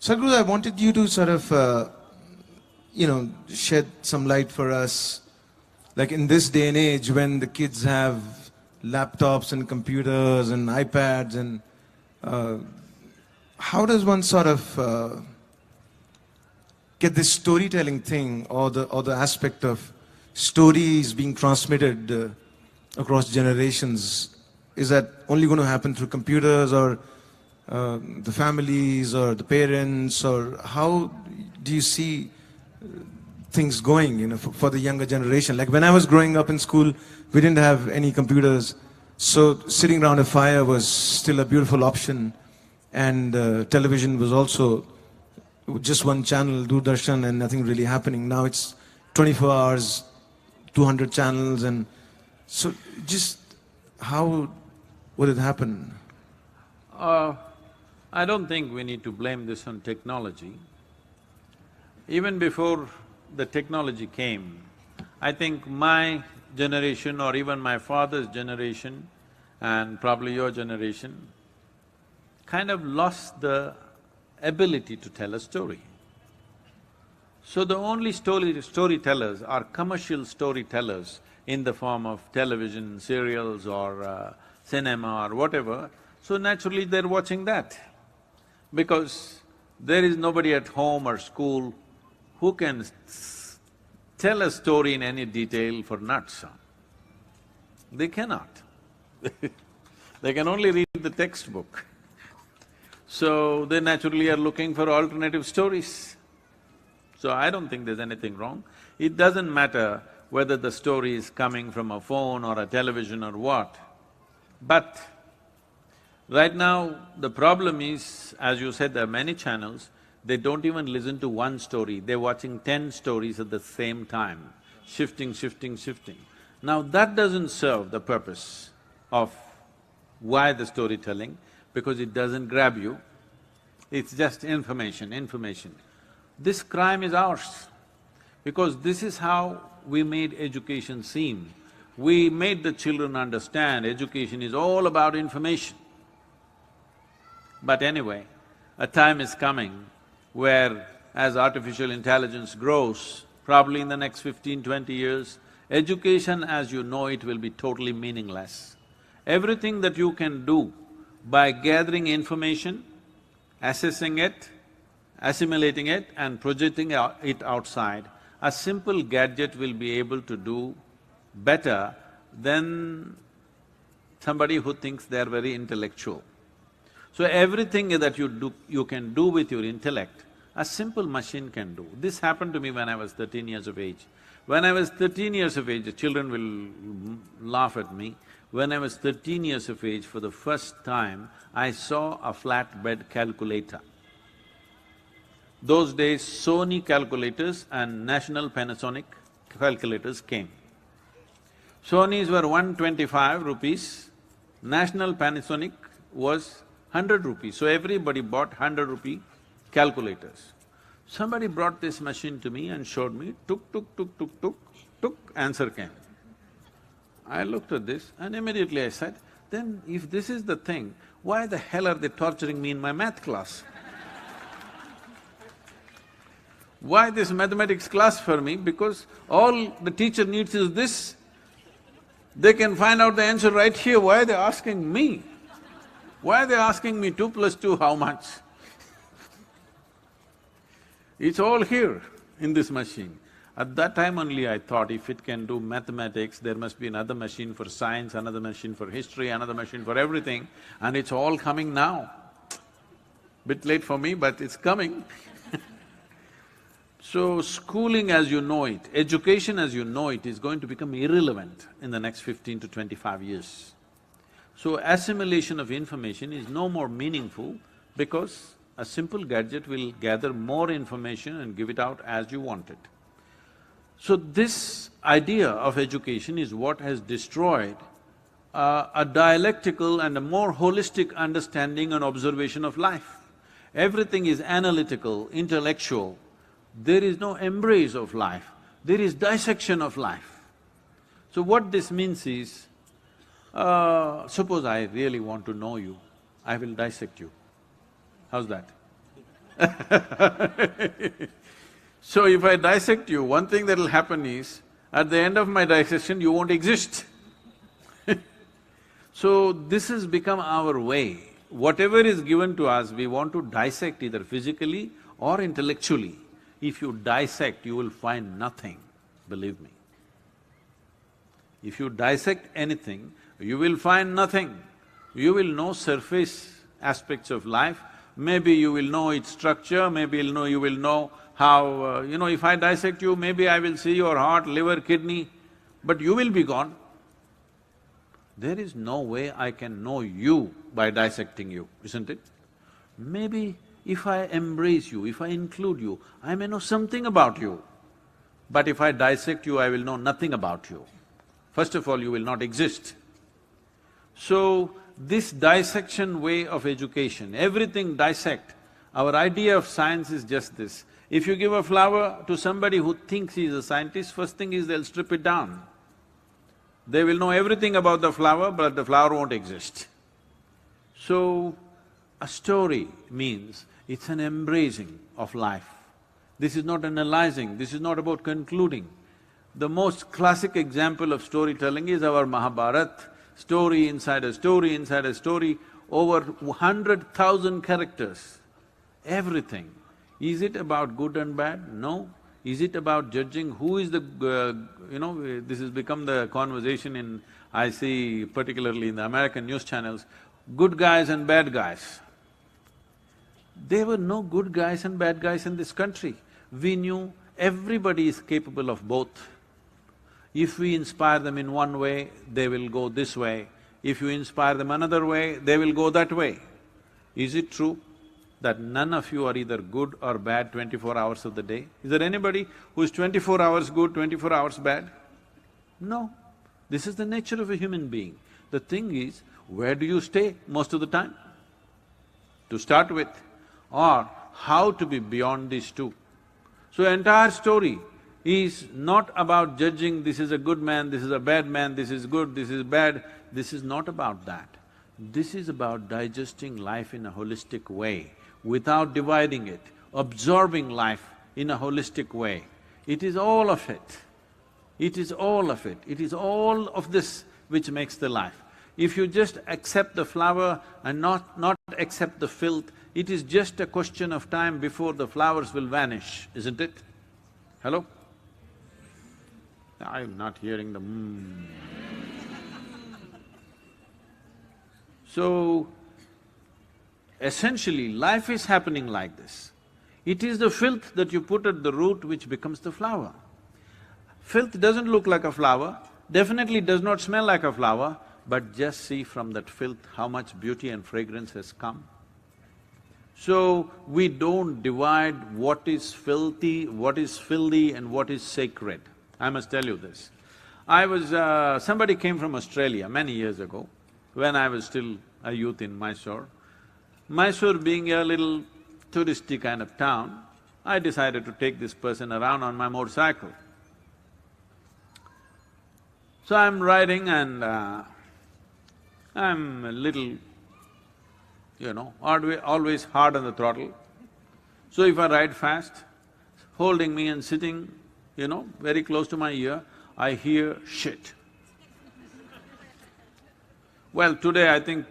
Sadhguru, I wanted you to sort of, shed some light for us. Like in this day and age when the kids have laptops and computers and iPads and how does one sort of get this storytelling thing or the aspect of stories being transmitted across generations? Is that only going to happen through computers or the families or the parents, or how do you see things going, for the younger generation? Like when I was growing up in school, we didn't have any computers, so sitting around a fire was still a beautiful option, and television was also just one channel, Doordarshan, and nothing really happening. Now it's 24 hours, 200 channels, and so just how would it happen? I don't think we need to blame this on technology. Even before the technology came, I think my generation or even my father's generation and probably your generation kind of lost the ability to tell a story. So the only storytellers are commercial storytellers in the form of television, serials or cinema or whatever, so naturally they're watching that. Because there is nobody at home or school who can tell a story in any detail for nuts. They cannot. They can only read the textbook. So they naturally are looking for alternative stories. So I don't think there's anything wrong. It doesn't matter whether the story is coming from a phone or a television or what. But right now, the problem is, as you said, there are many channels, they don't even listen to one story, they're watching 10 stories at the same time, shifting. Now that doesn't serve the purpose of why the storytelling, because it doesn't grab you, it's just information. This crime is ours, because this is how we made education seem. We made the children understand education is all about information. But anyway, a time is coming where as artificial intelligence grows, probably in the next 15–20 years, education as you know it will be totally meaningless. Everything that you can do by gathering information, assessing it, assimilating it and projecting it outside, a simple gadget will be able to do better than somebody who thinks they're very intellectual. So everything that you can do with your intellect, a simple machine can do. This happened to me when I was 13 years of age. When I was 13 years of age, the children will laugh at me. When I was 13 years of age, for the first time, I saw a flatbed calculator. Those days, Sony calculators and National Panasonic calculators came. Sony's were 125 rupees, National Panasonic was 100 rupees, so everybody bought 100 rupee calculators. Somebody brought this machine to me and showed me, tuk, answer came. I looked at this and immediately I said, then if this is the thing, why the hell are they torturing me in my math class? Why this mathematics class for me? Because all the teacher needs is this. They can find out the answer right here, why are they asking me? Why are they asking me 2 + 2 how much? It's all here in this machine. At that time only I thought, if it can do mathematics, there must be another machine for science, another machine for history, another machine for everything, and it's all coming now. Bit late for me, but it's coming. So schooling as you know it, education as you know it is going to become irrelevant in the next 15 to 25 years. So assimilation of information is no more meaningful because a simple gadget will gather more information and give it out as you want it. So this idea of education is what has destroyed a dialectical and a more holistic understanding and observation of life. Everything is analytical, intellectual. There is no embrace of life, there is dissection of life. So what this means is, suppose I really want to know you, I will dissect you. How's that? So if I dissect you, one thing that'll happen is, at the end of my dissection, you won't exist. So this has become our way. Whatever is given to us, we want to dissect either physically or intellectually. If you dissect, you will find nothing, believe me. If you dissect anything, you will find nothing. You will know surface aspects of life, maybe you will know its structure, maybe you will know how… if I dissect you, maybe I will see your heart, liver, kidney, but you will be gone. There is no way I can know you by dissecting you, isn't it? Maybe if I embrace you, if I include you, I may know something about you. But if I dissect you, I will know nothing about you. First of all, you will not exist. So, this dissection way of education, everything dissect. Our idea of science is just this. If you give a flower to somebody who thinks he is a scientist, first thing is they'll strip it down. They will know everything about the flower, but the flower won't exist. So, a story means it's an embracing of life. This is not analyzing, this is not about concluding. The most classic example of storytelling is our Mahabharata, story inside a story inside a story, over 100,000 characters, everything. Is it about good and bad? No. Is it about judging who is the… this has become the conversation in… I see particularly in the American news channels, good guys and bad guys. There were no good guys and bad guys in this country. We knew everybody is capable of both. If we inspire them in one way, they will go this way. If you inspire them another way, they will go that way. Is it true that none of you are either good or bad 24 hours of the day? Is there anybody who's 24 hours good, 24 hours bad? No. This is the nature of a human being. The thing is, where do you stay most of the time? To start with, or how to be beyond these two. So entire story is not about judging, this is a good man, this is a bad man, this is good, this is bad. This is not about that. This is about digesting life in a holistic way, without dividing it, absorbing life in a holistic way. It is all of it. It is all of it. It is all of this which makes the life. If you just accept the flower and not accept the filth, it is just a question of time before the flowers will vanish, isn't it? Hello? I'm not hearing the So, essentially, life is happening like this. It is the filth that you put at the root which becomes the flower. Filth doesn't look like a flower, definitely does not smell like a flower, but just see from that filth how much beauty and fragrance has come. So, we don't divide what is filthy and what is sacred. I must tell you this. Somebody came from Australia many years ago, when I was still a youth in Mysore. Mysore being a little touristy kind of town, I decided to take this person around on my motorcycle. So I'm riding and I'm a little, always hard on the throttle. So if I ride fast, holding me and sitting, very close to my ear, I hear shit. Well, today I think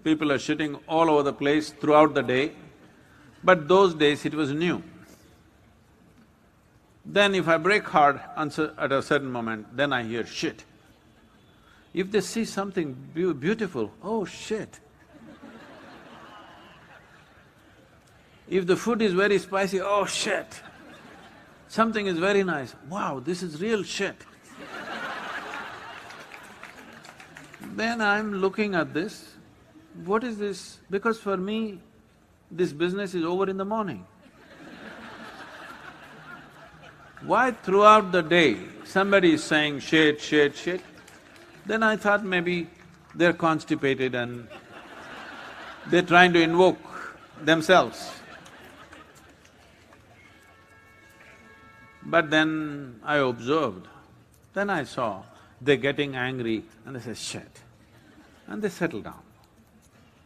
people are shitting all over the place throughout the day, but those days it was new. Then if I brake hard at a certain moment, then I hear shit. If they see something beautiful, oh shit. If the food is very spicy, oh shit. Something is very nice, wow, this is real shit. Then I'm looking at this, what is this? Because for me, this business is over in the morning. Why throughout the day somebody is saying shit, shit, shit? Then I thought maybe they're constipated and they're trying to invoke themselves. But then I observed, then I saw they're getting angry and they say, shit, and they settle down.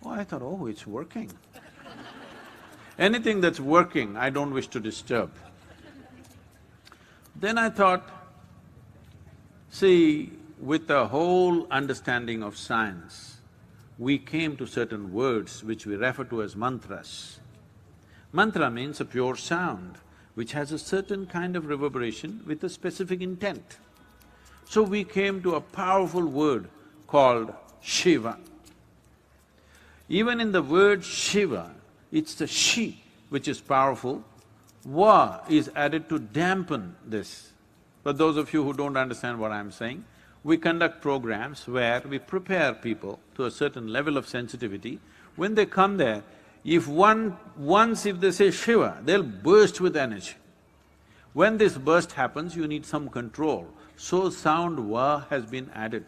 Oh, I thought, oh, it's working. Anything that's working, I don't wish to disturb. Then I thought, see, with the whole understanding of science, we came to certain words which we refer to as mantras. Mantra means a pure sound, which has a certain kind of reverberation with a specific intent. So we came to a powerful word called Shiva. Even in the word Shiva, it's the Shi which is powerful. Va is added to dampen this. For those of you who don't understand what I'm saying, we conduct programs where we prepare people to a certain level of sensitivity. When they come there, if they say Shiva, they'll burst with energy. When this burst happens, you need some control. So sound Va has been added.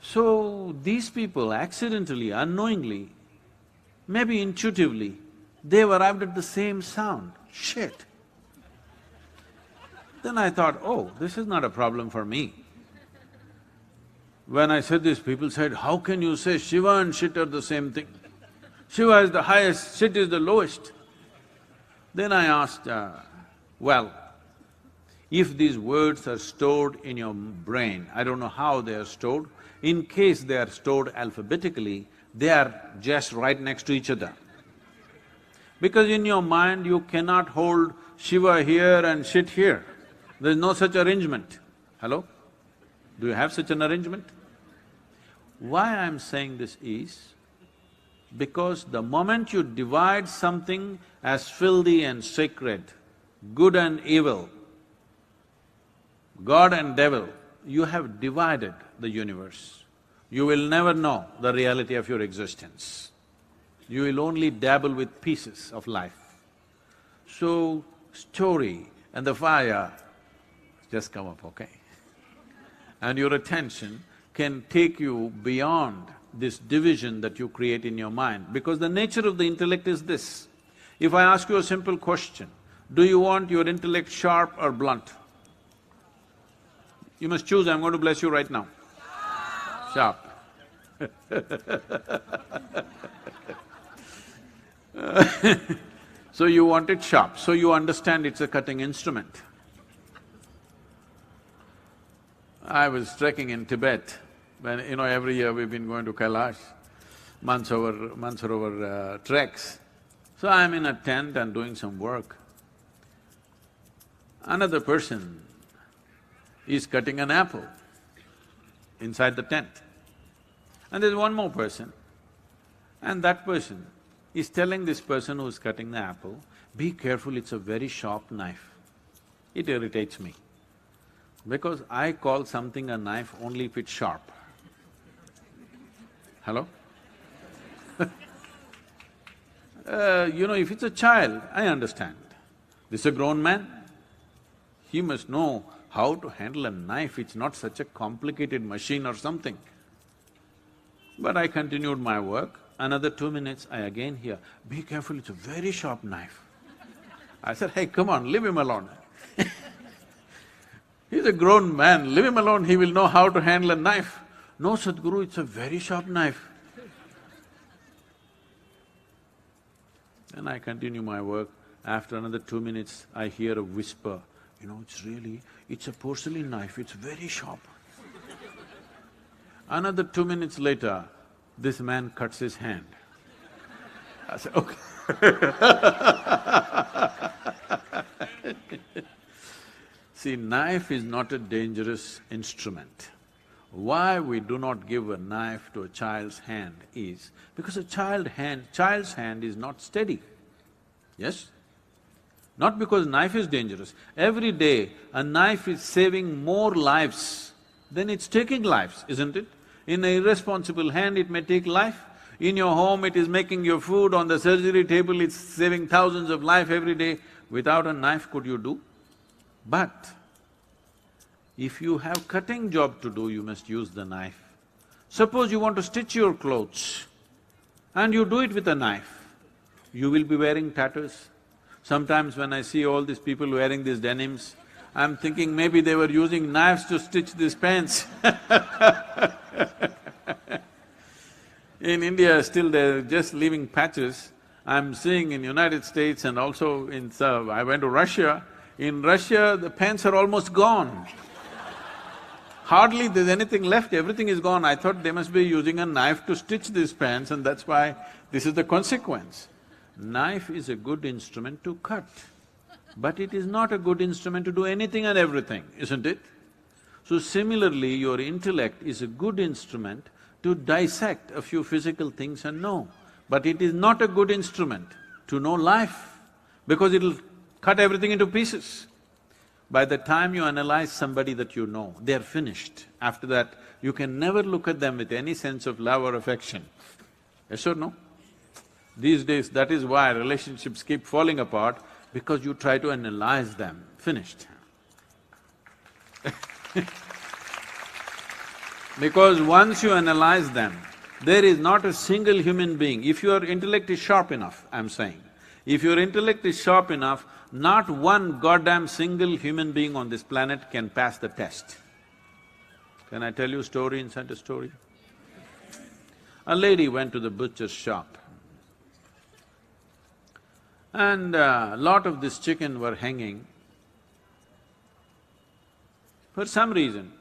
So these people accidentally, unknowingly, maybe intuitively, they've arrived at the same sound, shit. Then I thought, oh, this is not a problem for me. When I said this, people said, how can you say Shiva and shit are the same thing? Shiva is the highest, shit is the lowest. Then I asked, well, if these words are stored in your brain, I don't know how they are stored, in case they are stored alphabetically, they are just right next to each other. Because in your mind, you cannot hold Shiva here and shit here. There's no such arrangement. Hello? Do you have such an arrangement? Why I'm saying this is, because the moment you divide something as filthy and sacred, good and evil, God and devil, you have divided the universe. You will never know the reality of your existence. You will only dabble with pieces of life. So, story and the fire just come up, okay? And your attention can take you beyond this division that you create in your mind, because the nature of the intellect is this. If I ask you a simple question, do you want your intellect sharp or blunt? You must choose, I'm going to bless you right now. Sharp. So you want it sharp, so you understand it's a cutting instrument. I was trekking in Tibet, when, every year we've been going to Kailash, months over treks. So I'm in a tent and doing some work. Another person is cutting an apple inside the tent. And there's one more person, and that person is telling this person who's cutting the apple, be careful, it's a very sharp knife. It irritates me, because I call something a knife only if it's sharp. Hello? If it's a child, I understand. This is a grown man, he must know how to handle a knife, it's not such a complicated machine or something. But I continued my work. Another 2 minutes, I again hear, be careful, it's a very sharp knife. I said, hey, come on, leave him alone. He's a grown man, leave him alone, he will know how to handle a knife. No, Sadhguru, it's a very sharp knife. Then I continue my work. After another 2 minutes, I hear a whisper, it's a porcelain knife, it's very sharp. Another 2 minutes later, this man cuts his hand. I said, okay. See, knife is not a dangerous instrument. Why we do not give a knife to a child's hand is because a child's hand is not steady. Yes? Not because knife is dangerous. Every day, a knife is saving more lives than it's taking lives, isn't it? In an irresponsible hand, it may take life. In your home, it is making your food. On the surgery table, it's saving thousands of life every day. Without a knife, could you do? But if you have cutting job to do, you must use the knife. Suppose you want to stitch your clothes and you do it with a knife, you will be wearing tatters. Sometimes when I see all these people wearing these denims, I'm thinking maybe they were using knives to stitch these pants. In India, still they're just leaving patches, I'm seeing in United States and also I went to Russia. In Russia, the pants are almost gone. Hardly there's anything left, everything is gone. I thought they must be using a knife to stitch these pants and that's why this is the consequence. Knife is a good instrument to cut, but it is not a good instrument to do anything and everything, isn't it? So similarly, your intellect is a good instrument to dissect a few physical things and know, but it is not a good instrument to know life, because it'll cut everything into pieces. By the time you analyze somebody that you know, they're finished. After that, you can never look at them with any sense of love or affection. Yes or no? These days, that is why relationships keep falling apart, because you try to analyze them, finished. Because once you analyze them, there is not a single human being, if your intellect is sharp enough, I'm saying, if your intellect is sharp enough, not one goddamn single human being on this planet can pass the test. Can I tell you a story inside a story? A lady went to the butcher's shop and a lot of this chicken were hanging. For some reason,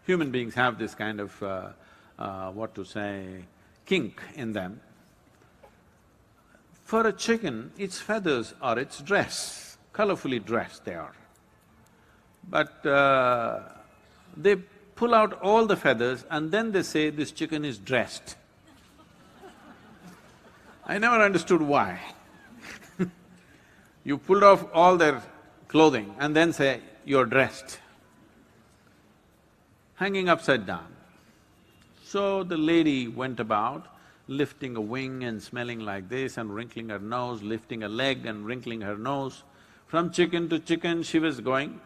human beings have this kind of, kink in them. For a chicken, its feathers are its dress, colorfully dressed they are. But they pull out all the feathers and then they say this chicken is dressed. I never understood why. You pulled off all their clothing and then say, you're dressed, hanging upside down. So the lady went about lifting a wing and smelling like this and wrinkling her nose, lifting a leg and wrinkling her nose. From chicken to chicken she was going.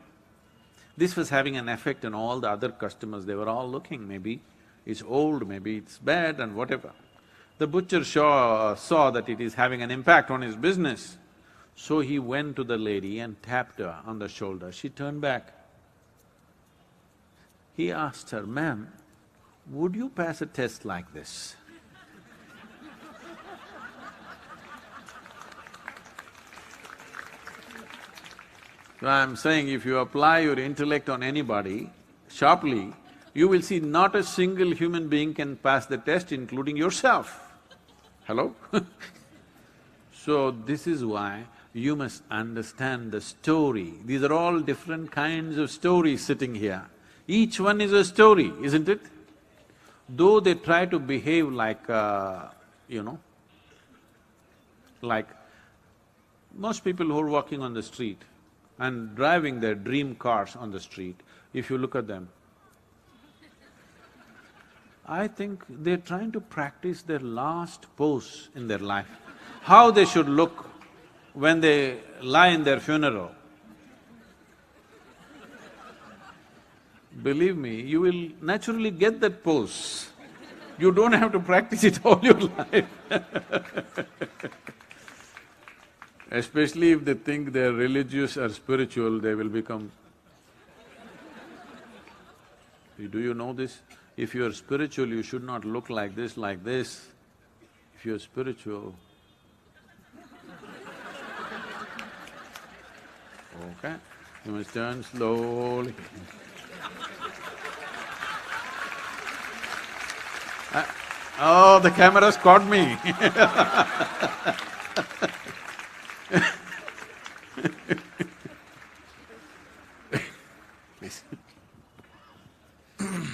This was having an effect on all the other customers, they were all looking, maybe it's old, maybe it's bad and whatever. The butcher saw that it is having an impact on his business. So he went to the lady and tapped her on the shoulder. She turned back. He asked her, "Ma'am, would you pass a test like this?" So I'm saying if you apply your intellect on anybody sharply, you will see not a single human being can pass the test, including yourself. Hello? So this is why you must understand the story. These are all different kinds of stories sitting here. Each one is a story, isn't it? Though they try to behave like, like most people who are walking on the street and driving their dream cars on the street, if you look at them, I think they're trying to practice their last pose in their life, how they should look when they lie in their funeral. Believe me, you will naturally get that pose. You don't have to practice it all your life. Especially if they think they're religious or spiritual, they will become… Do you know this? If you're spiritual, you should not look like this, like this. If you're spiritual… Okay, you must turn slowly. Oh, the camera's caught me. Please.